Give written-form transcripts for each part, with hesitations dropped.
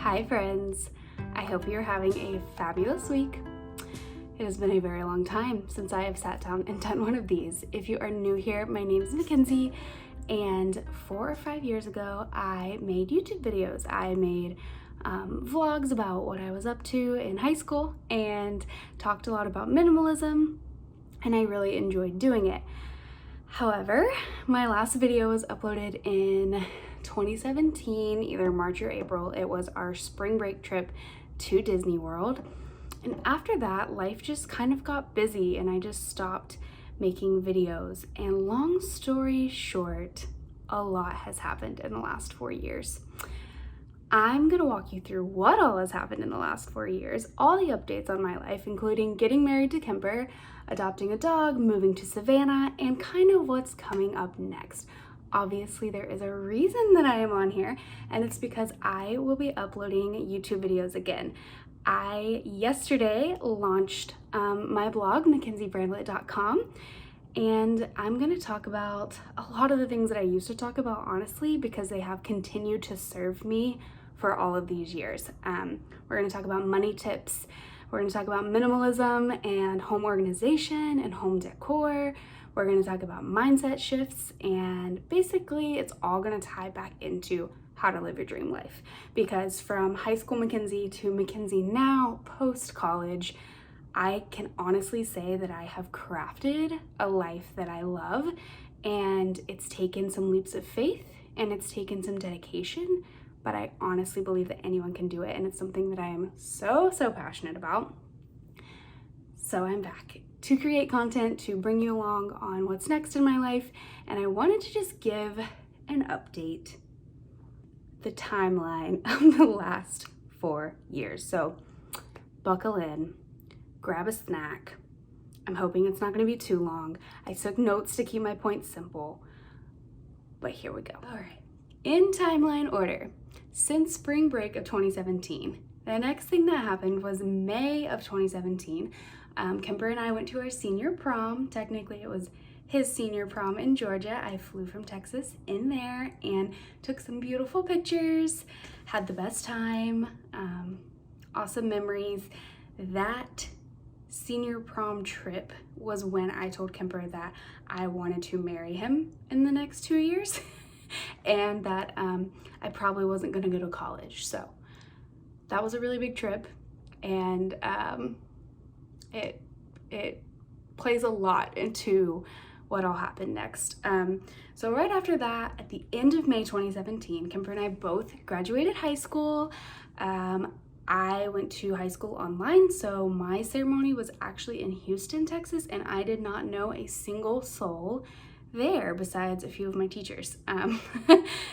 Hi friends, I hope you're having a fabulous week. It has been a very long time since I have sat down and done one of these. If you are new here, my name is Mackenzie, and 4 or 5 years ago I made YouTube videos. I made vlogs about what I was up to in high school and talked a lot about minimalism, and I really enjoyed doing it. However, my last video was uploaded in 2017, either March or April. It was our spring break trip to Disney World. And after that, life just kind of got busy and I just stopped making videos. And long story short, a lot has happened in the last 4 years. I'm gonna walk you through what all has happened in the last 4 years, all the updates on my life, including getting married to Kemper, adopting a dog, moving to Savannah, and kind of what's coming up next. Obviously, there is a reason that I am on here, and it's because I will be uploading YouTube videos again. I yesterday launched my blog, MackenzieBrandlett.com, and I'm going to talk about a lot of the things that I used to talk about, honestly, because they have continued to serve me for all of these years. We're going to talk about money tips. We're going to talk about minimalism and home organization and home decor. We're going to talk about mindset shifts, and basically it's all going to tie back into how to live your dream life. Because from high school Mackenzie to Mackenzie now, post-college, I can honestly say that I have crafted a life that I love, and it's taken some leaps of faith and it's taken some dedication, but I honestly believe that anyone can do it, and it's something that I am so passionate about. So I'm back to create content, to bring you along on what's next in my life, and I wanted to just give an update, the timeline of the last 4 years. So buckle in, grab a snack. I'm hoping it's not going to be too long. I took notes to keep my points simple, but here we go. All right, in timeline order, since spring break of 2017, the next thing that happened was May of 2017. Kemper and I went to our senior prom. Technically, it was his senior prom in Georgia. I flew from Texas in there and took some beautiful pictures, had the best time, awesome memories. That senior prom trip was when I told Kemper that I wanted to marry him in the next 2 years and that I probably wasn't going to go to college. So that was a really big trip, and it plays a lot into what'll happen next. So right after that, at the end of May 2017, Kemper and I both graduated high school. I went to high school online, so my ceremony was actually in Houston, Texas, and I did not know a single soul there besides a few of my teachers.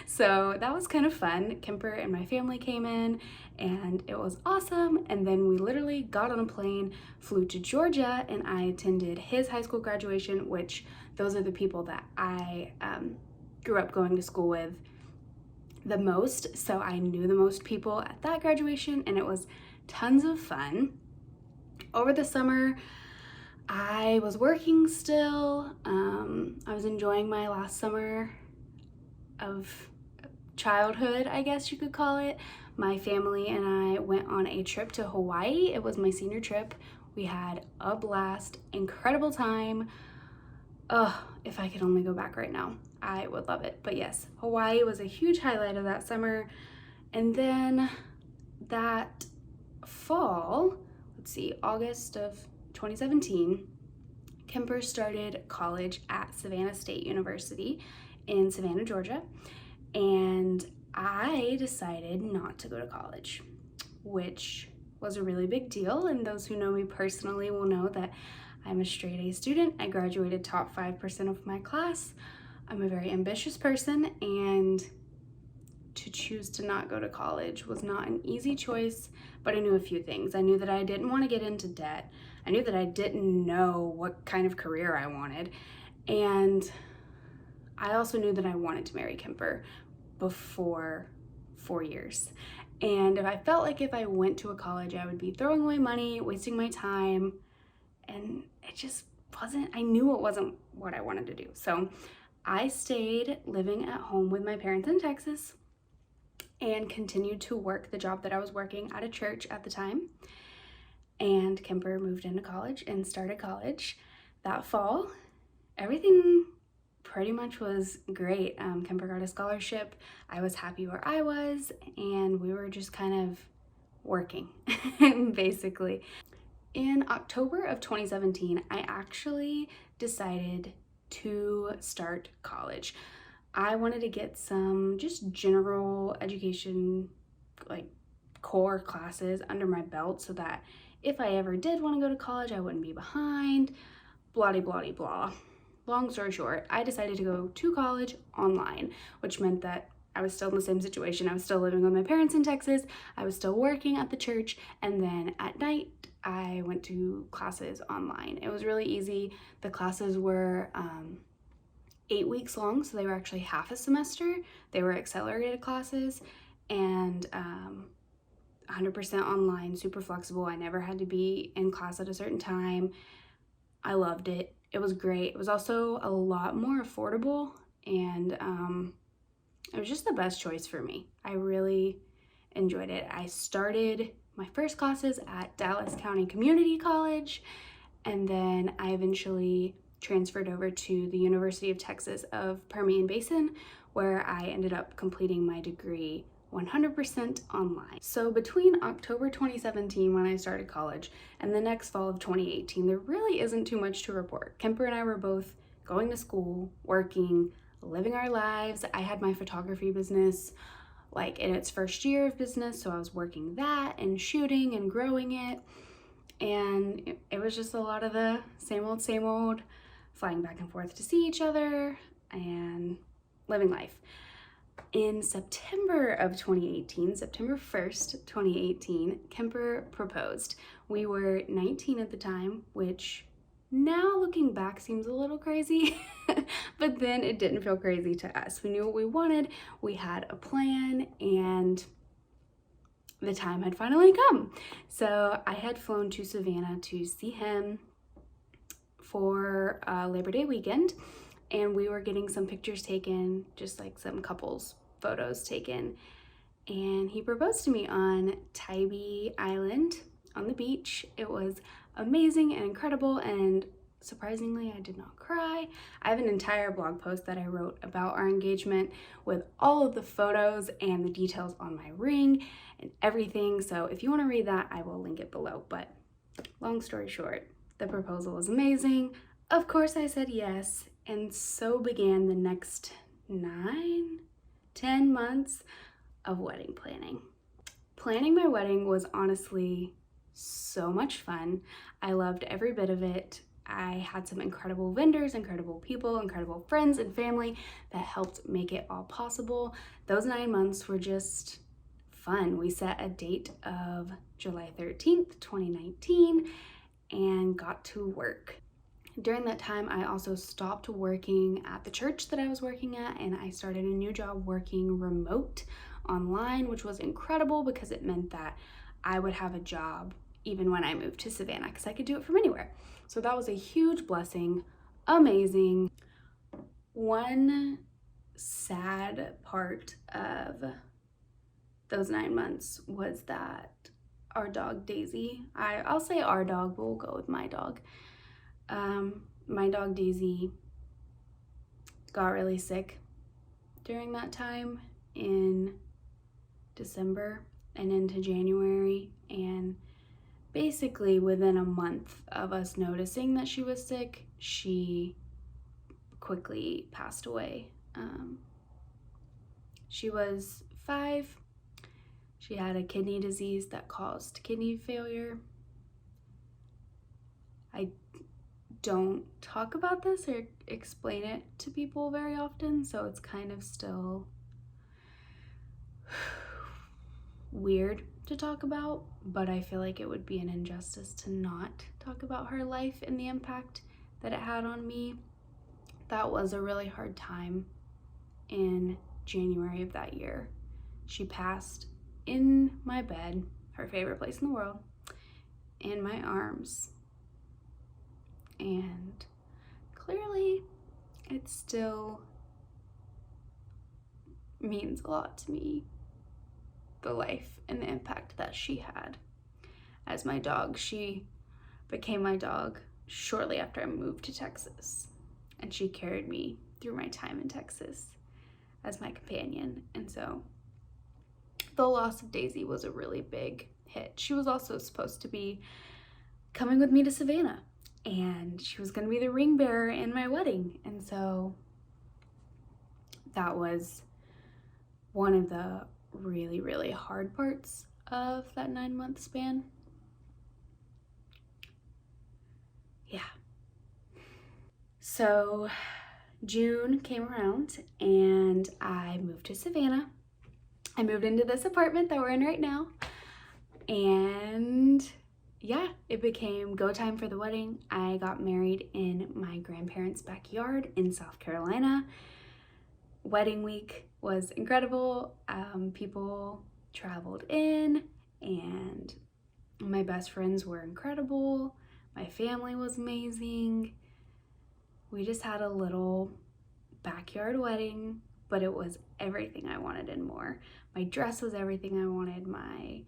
So that was kind of fun. Kemper and my family came in and it was awesome. And then we literally got on a plane, flew to Georgia, and I attended his high school graduation, which those are the people that I grew up going to school with the most. So I knew the most people at that graduation, and it was tons of fun. Over the summer, I was working still. I was enjoying my last summer of childhood, I guess you could call it. My family and I went on a trip to Hawaii. It was my senior trip. We had a blast, incredible time. Oh, if I could only go back right now, I would love it. But yes, Hawaii was a huge highlight of that summer. And then that fall, let's see, August of 2017, Kemper started college at Savannah State University in Savannah, Georgia, and I decided not to go to college, which was a really big deal, and those who know me personally will know that I'm a straight A student. I graduated top 5% of my class. I'm a very ambitious person, and to choose to not go to college was not an easy choice, but I knew a few things. I knew that I didn't want to get into debt. I knew that I didn't know what kind of career I wanted. And I also knew that I wanted to marry Kemper before 4 years. And if I felt like if I went to a college, I would be throwing away money, wasting my time, and it just wasn't, I knew it wasn't what I wanted to do. So I stayed living at home with my parents in Texas. and continued to work the job that I was working at a church at the time. And Kemper moved into college and started college that fall. Everything pretty much was great. Kemper got a scholarship. I was happy where I was, and we were just kind of working, basically. In October of 2017, I actually decided to start college. I wanted to get some just general education, like core classes under my belt so that if I ever did want to go to college, I wouldn't be behind, blah, blah, blah, blah. Long story short, I decided to go to college online, which meant that I was still in the same situation. I was still living with my parents in Texas. I was still working at the church. And then at night, I went to classes online. It was really easy. The classes were 8 weeks long, so they were actually half a semester. They were accelerated classes and 100% online, super flexible. I never had to be in class at a certain time. I loved it. It was great. It was also a lot more affordable, and it was just the best choice for me. I really enjoyed it. I started my first classes at Dallas County Community College, and then I eventually transferred over to the University of Texas of Permian Basin, where I ended up completing my degree 100% online. So between October 2017, when I started college, and the next fall of 2018, there really isn't too much to report. Kemper and I were both going to school, working, living our lives. I had my photography business like in its first year of business, so I was working that and shooting and growing it. And it was just a lot of the same old, flying back and forth to see each other and living life. In September of 2018, September 1st, 2018, Kemper proposed. We were 19 at the time, which now looking back seems a little crazy, but then it didn't feel crazy to us. We knew what we wanted, we had a plan, and the time had finally come. So I had flown to Savannah to see him for Labor Day weekend, and we were getting some pictures taken, just like some couples photos taken, and he proposed to me on Tybee Island on the beach. It was amazing and incredible, and surprisingly, I did not cry. I have an entire blog post that I wrote about our engagement with all of the photos and the details on my ring and everything, so if you want to read that, I will link it below. But long story short, the proposal was amazing. Of course, I said yes, and so began the next 9-10 months of wedding planning. Planning my wedding was honestly so much fun. I loved every bit of it. I had some incredible vendors, incredible people, incredible friends and family that helped make it all possible. Those 9 months were just fun. We set a date of July 13th, 2019, and got to work. During that time, I also stopped working at the church that I was working at, and I started a new job working remote online, which was incredible because it meant that I would have a job even when I moved to Savannah because I could do it from anywhere. So that was a huge blessing, amazing. One sad part of those 9 months was that our dog Daisy, I'll say our dog, but we'll go with my dog. My dog Daisy got really sick during that time in December and into January, and basically within a month of us noticing that she was sick, she quickly passed away. She was 5. She had a kidney disease that caused kidney failure. I don't talk about this or explain it to people very often, so it's kind of still weird to talk about, but I feel like it would be an injustice to not talk about her life and the impact that it had on me. That was a really hard time in January of that year. She passed in my bed, her favorite place in the world, in my arms. And clearly it still means a lot to me. the life and the impact that she had as my dog. She became my dog shortly after I moved to Texas, and she carried me through my time in Texas as my companion. And so the loss of Daisy was a really big hit. She was also supposed to be coming with me to Savannah, and she was going to be the ring bearer in my wedding. And so that was one of the really, really hard parts of that 9-month span. Yeah. So June came around and I moved to Savannah. I moved into this apartment that we're in right now, and yeah, it became go time for the wedding. I got married in my grandparents' backyard in South Carolina. Wedding week was incredible. People traveled in, and my best friends were incredible. My family was amazing. We just had a little backyard wedding, but it was everything I wanted and more. My dress was everything I wanted. My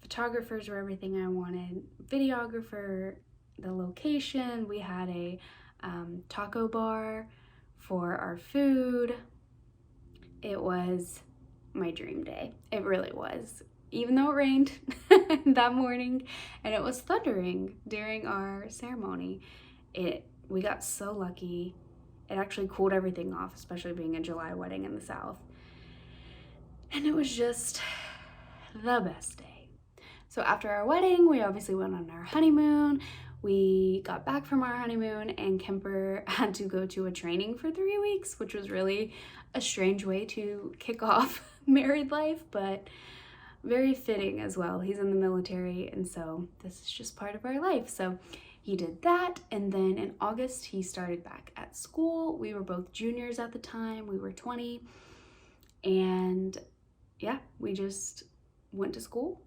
photographers were everything I wanted. Videographer, the location. We had a taco bar for our food. It was my dream day. It really was. Even though it rained that morning and it was thundering during our ceremony, we got so lucky. It actually cooled everything off, especially being a July wedding in the South. And it was just the best day. So after our wedding, we obviously went on our honeymoon. We got back from our honeymoon, and Kemper had to go to a training for 3 weeks, which was really a strange way to kick off married life, but very fitting as well. He's in the military, and so this is just part of our life. So he did that, and then in August, he started back at school. We were both juniors at the time. We were 20, and yeah, we just went to school,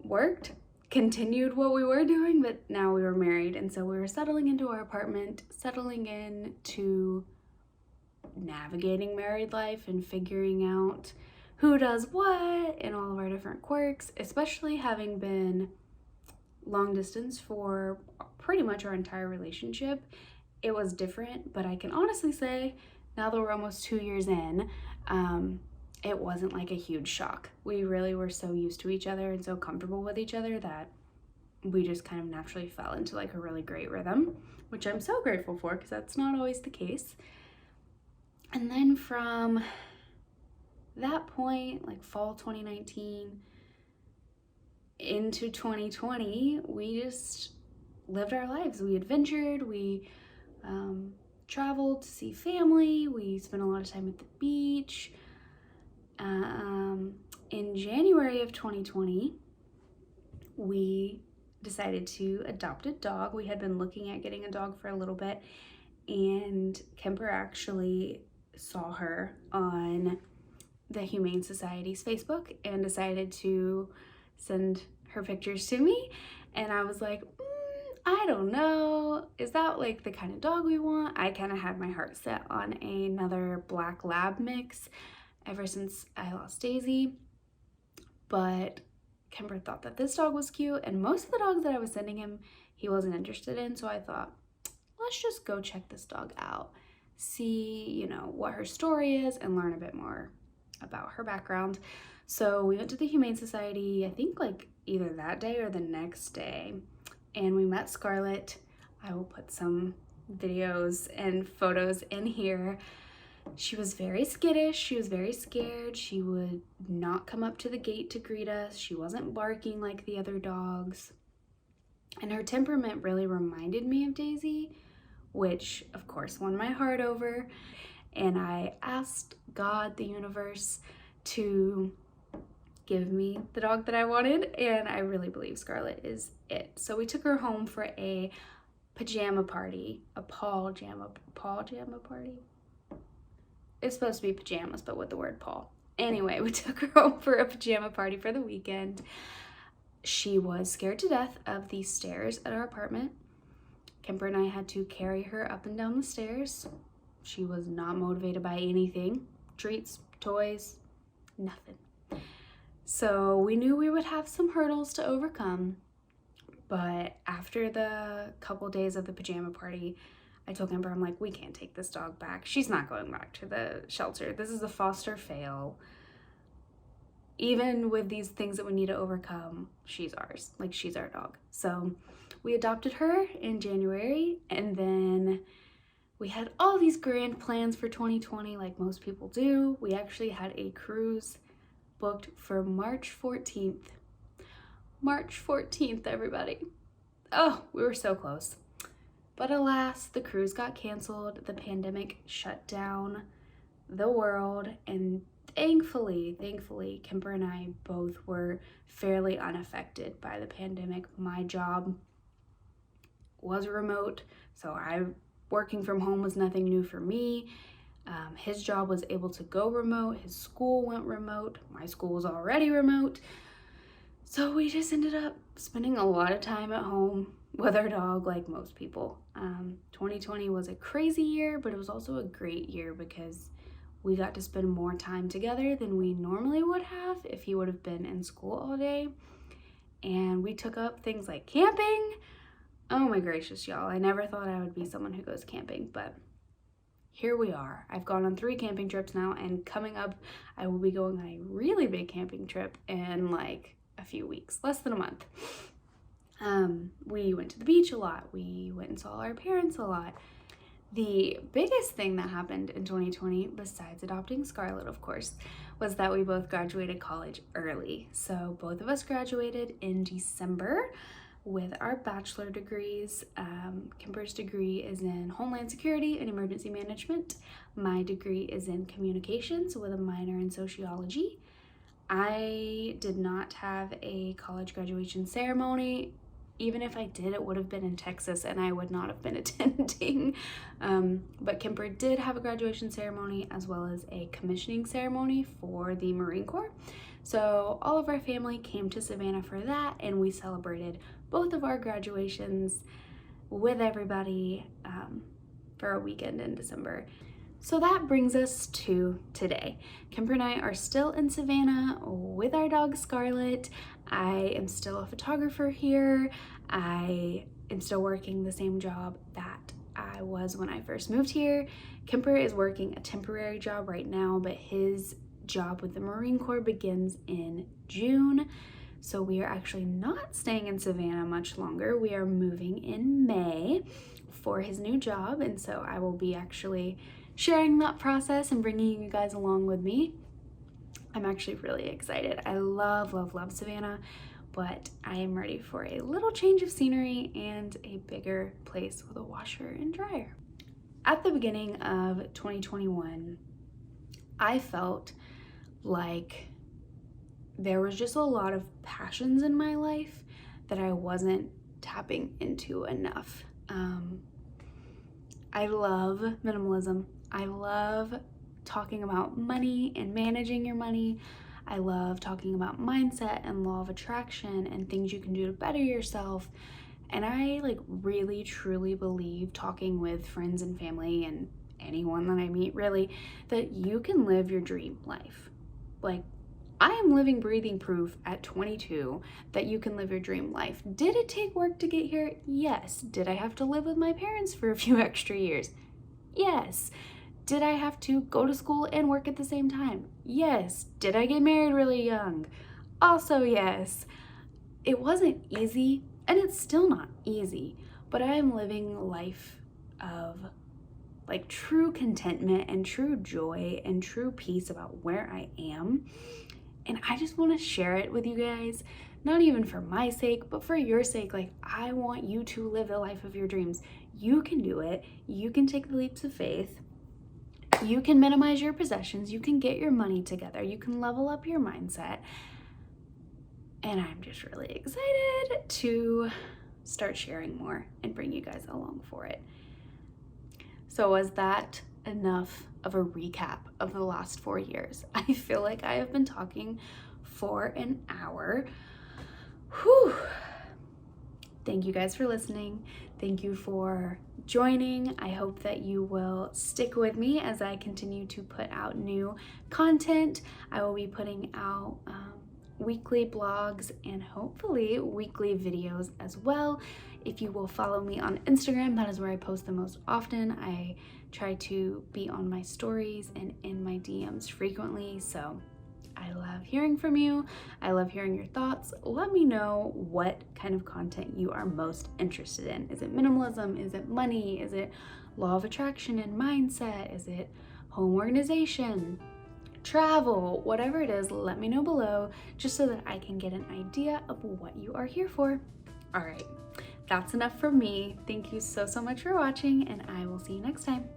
worked, continued what we were doing, but now we were married, and so we were settling into our apartment, settling into navigating married life and figuring out who does what and all of our different quirks, especially having been long distance for pretty much our entire relationship. It was different, but I can honestly say now that we're almost 2 years in, it wasn't like a huge shock. We really were so used to each other and so comfortable with each other that we just kind of naturally fell into like a really great rhythm, which I'm so grateful for because that's not always the case. And then from that point, like fall 2019 into 2020, we just lived our lives. We adventured, we traveled to see family, we spent a lot of time at the beach. In January of 2020, we decided to adopt a dog. We had been looking at getting a dog for a little bit, and Kemper actually saw her on the Humane Society's Facebook and decided to send her pictures to me. And I was like, I don't know, is that like the kind of dog we want? I kind of had my heart set on another black lab mix ever since I lost Daisy, but Kemper thought that this dog was cute, and most of the dogs that I was sending him, he wasn't interested in, so I thought, let's just go check this dog out, see, what her story is, and learn a bit more about her background. So we went to the Humane Society, I think like either that day or the next day, and we met Scarlett. I will put some videos and photos in here. She was very skittish, she was very scared, she would not come up to the gate to greet us, she wasn't barking like the other dogs, and her temperament really reminded me of Daisy, which of course won my heart over. And I asked God, the universe, to give me the dog that I wanted, and I really believe Scarlett is it. So we took her home for a pajama party, a paw jama party. It's supposed to be pajamas, but with the word paw. Anyway, we took her home for a pajama party for the weekend. She was scared to death of the stairs at our apartment. Kemper and I had to carry her up and down the stairs. She was not motivated by anything. Treats, toys, nothing. So we knew we would have some hurdles to overcome, but after the couple days of the pajama party, I told Kimber, I'm like, we can't take this dog back. She's not going back to the shelter. This is a foster fail. Even with these things that we need to overcome, she's ours. Like, she's our dog. So we adopted her in January, and then we had all these grand plans for 2020 like most people do. We actually had a cruise booked for March 14th. March 14th, everybody. Oh, we were so close. But alas, the cruise got canceled. The pandemic shut down the world, and thankfully, Kimber and I both were fairly unaffected by the pandemic. My job was remote, so working from home was nothing new for me. His job was able to go remote. His school went remote. My school was already remote. So we just ended up spending a lot of time at home with our dog, like most people. 2020 was a crazy year, but it was also a great year because we got to spend more time together than we normally would have if he would have been in school all day. And we took up things like camping. Oh my gracious, y'all. I never thought I would be someone who goes camping, but here we are. I've gone on 3 camping trips now, and coming up, I will be going on a really big camping trip in like a few weeks, less than a month. We went to the beach a lot. We went and saw our parents a lot. The biggest thing that happened in 2020, besides adopting Scarlett, of course, was that we both graduated college early. So both of us graduated in December with our bachelor degrees. Kimber's degree is in Homeland Security and Emergency Management. My degree is in Communications with a minor in Sociology. I did not have a college graduation ceremony. Even if I did, it would have been in Texas and I would not have been attending. But Kimber did have a graduation ceremony as well as a commissioning ceremony for the Marine Corps. So all of our family came to Savannah for that, and we celebrated both of our graduations with everybody for a weekend in December. So that brings us to today. Kimber and I are still in Savannah with our dog Scarlett. I am still a photographer here. I am still working the same job that I was when I first moved here. Kimber is working a temporary job right now, but his job with the Marine Corps begins in June. So we are actually not staying in Savannah much longer. We are moving in May for his new job, and so I will be actually sharing that process and bringing you guys along with me. I'm actually really excited. I love Savannah, but I am ready for a little change of scenery and a bigger place with a washer and dryer. At the beginning of 2021, I felt like there was just a lot of passions in my life that I wasn't tapping into enough. I love minimalism. I love talking about money and managing your money. I love talking about mindset and law of attraction and things you can do to better yourself. And I really truly believe, talking with friends and family and anyone that I meet really, that you can live your dream life. I am living, breathing proof at 22 that you can live your dream life. Did it take work to get here? Yes. Did I have to live with my parents for a few extra years? Yes. Did I have to go to school and work at the same time? Yes. Did I get married really young? Also yes. It wasn't easy, and it's still not easy, but I am living a life of true contentment and true joy and true peace about where I am. And I just want to share it with you guys, not even for my sake, but for your sake. I want you to live the life of your dreams. You can do it. You can take the leaps of faith. You can minimize your possessions. You can get your money together. You can level up your mindset. And I'm just really excited to start sharing more and bring you guys along for it. So was that enough of a recap of the last 4 years? I feel like I have been talking for an hour. Whew. Thank you guys for listening. Thank you for joining. I hope that you will stick with me as I continue to put out new content. I will be putting out weekly blogs and hopefully weekly videos as well. If you will follow me on Instagram, that is where I post the most often. I try to be on my stories and in my DMs frequently, so I love hearing from you. I love hearing your thoughts. Let me know what kind of content you are most interested in. Is it minimalism? Is it money? Is it law of attraction and mindset? Is it home organization, travel? Whatever it is, let me know below just so that I can get an idea of what you are here for. All right, that's enough from me. Thank you so much for watching, and I will see you next time.